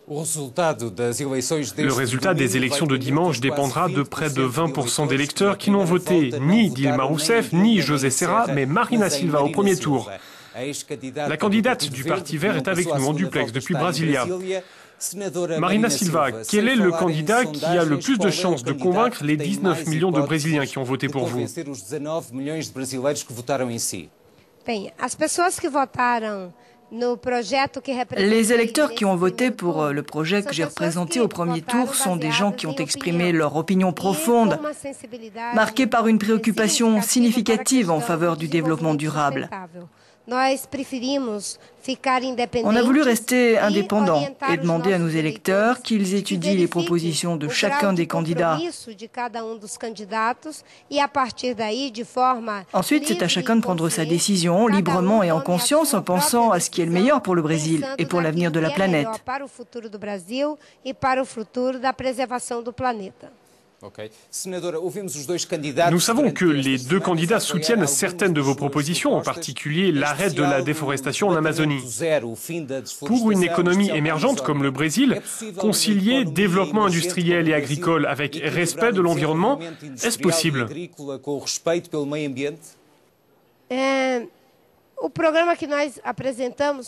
Le résultat des élections de dimanche dépendra de près de 20% d'électeurs qui n'ont voté ni Dilma Rousseff ni José Serra, mais Marina Silva au premier tour. La candidate du Parti vert est avec nous en duplex depuis Brasilia. Marina Silva, quel est le candidat qui a le plus de chances de convaincre les 19 millions de Brésiliens qui ont voté pour vous? Les électeurs qui ont voté pour le projet que j'ai représenté au premier tour sont des gens qui ont exprimé leur opinion profonde, marquée par une préoccupation significative en faveur du développement durable. On a voulu rester indépendants et demander à nos électeurs qu'ils étudient les propositions de chacun des candidats. Ensuite, c'est à chacun de prendre sa décision librement et en conscience en pensant à ce qui est le meilleur pour le Brésil et pour l'avenir de la planète. Nous savons que les deux candidats soutiennent certaines de vos propositions, en particulier l'arrêt de la déforestation en Amazonie. Pour une économie émergente comme le Brésil, concilier développement industriel et agricole avec respect de l'environnement, est-ce possible?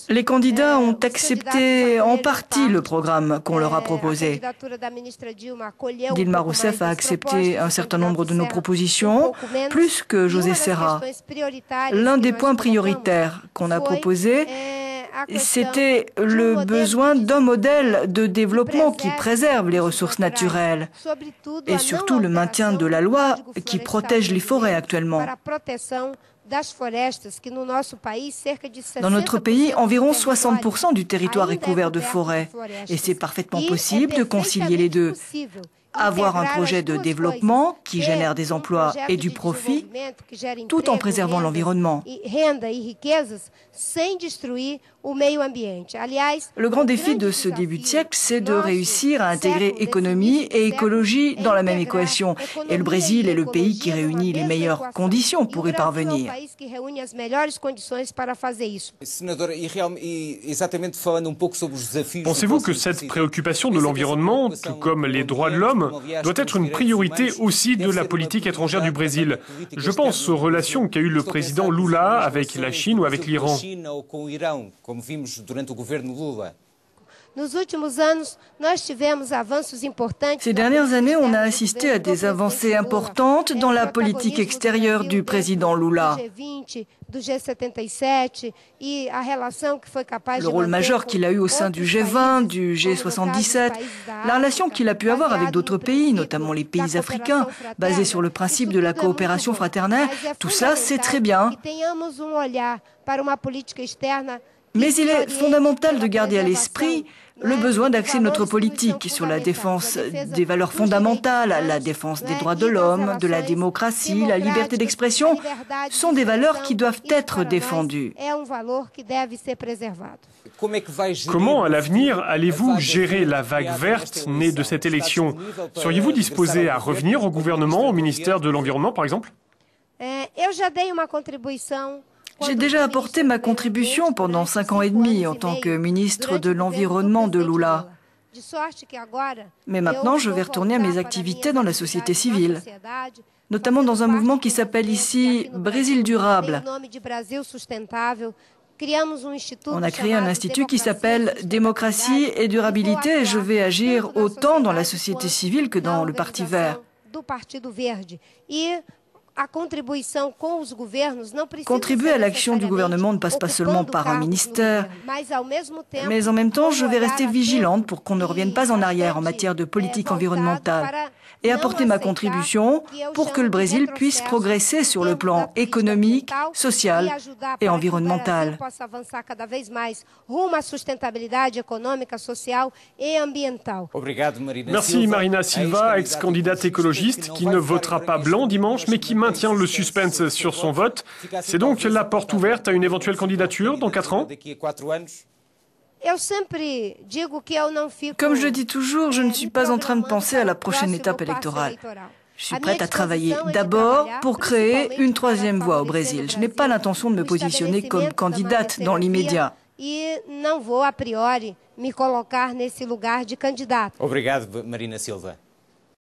Les candidats ont accepté en partie le programme qu'on leur a proposé. Dilma Rousseff a accepté un certain nombre de nos propositions, plus que José Serra. L'un des points prioritaires qu'on a proposé, c'était le besoin d'un modèle de développement qui préserve les ressources naturelles et surtout le maintien de la loi qui protège les forêts actuellement. Dans notre pays, environ 60% du territoire est couvert de forêts et c'est parfaitement possible de concilier les deux. Avoir un projet de développement qui génère des emplois et du profit tout en préservant l'environnement. Le grand défi de ce début de siècle, c'est de réussir à intégrer économie et écologie dans la même équation. Et le Brésil est le pays qui réunit les meilleures conditions pour y parvenir. Pensez-vous que cette préoccupation de l'environnement, tout comme les droits de l'homme, doit être une priorité aussi de la politique étrangère du Brésil? Je pense aux relations qu'a eues le président Lula avec la Chine ou avec l'Iran. Ces dernières années, on a assisté à des avancées importantes dans la politique extérieure du président Lula. Le rôle majeur qu'il a eu au sein du G20, du G77, la relation qu'il a pu avoir avec d'autres pays, notamment les pays africains, basés sur le principe de la coopération fraternelle, tout ça, c'est très bien. Mais il est fondamental de garder à l'esprit le besoin d'axer notre politique sur la défense des valeurs fondamentales, la défense des droits de l'homme, de la démocratie, la liberté d'expression, sont des valeurs qui doivent être défendues. Comment, à l'avenir, allez-vous gérer la vague verte née de cette élection? Seriez-vous disposé à revenir au gouvernement, au ministère de l'Environnement, par exemple? J'ai déjà apporté ma contribution pendant 5 ans et demi en tant que ministre de l'Environnement de Lula. Mais maintenant, je vais retourner à mes activités dans la société civile, notamment dans un mouvement qui s'appelle ici Brésil durable. On a créé un institut qui s'appelle Démocratie et durabilité et je vais agir autant dans la société civile que dans le Parti vert. Contribuer à l'action du gouvernement ne passe pas seulement par un ministère, mais en même temps, je vais rester vigilante pour qu'on ne revienne pas en arrière en matière de politique environnementale et apporter ma contribution pour que le Brésil puisse progresser sur le plan économique, social et environnemental. Merci Marina Silva, ex-candidate écologiste qui ne votera pas blanc dimanche mais qui maintient le suspense sur son vote. C'est donc la porte ouverte à une éventuelle candidature dans 4 ans? Comme je dis toujours, je ne suis pas en train de penser à la prochaine étape électorale. Je suis prête à travailler d'abord pour créer une 3e voie au Brésil. Je n'ai pas l'intention de me positionner comme candidate dans l'immédiat. e não vou a priori me colocar nesse lugar de candidato. Obrigado, Marina Silva.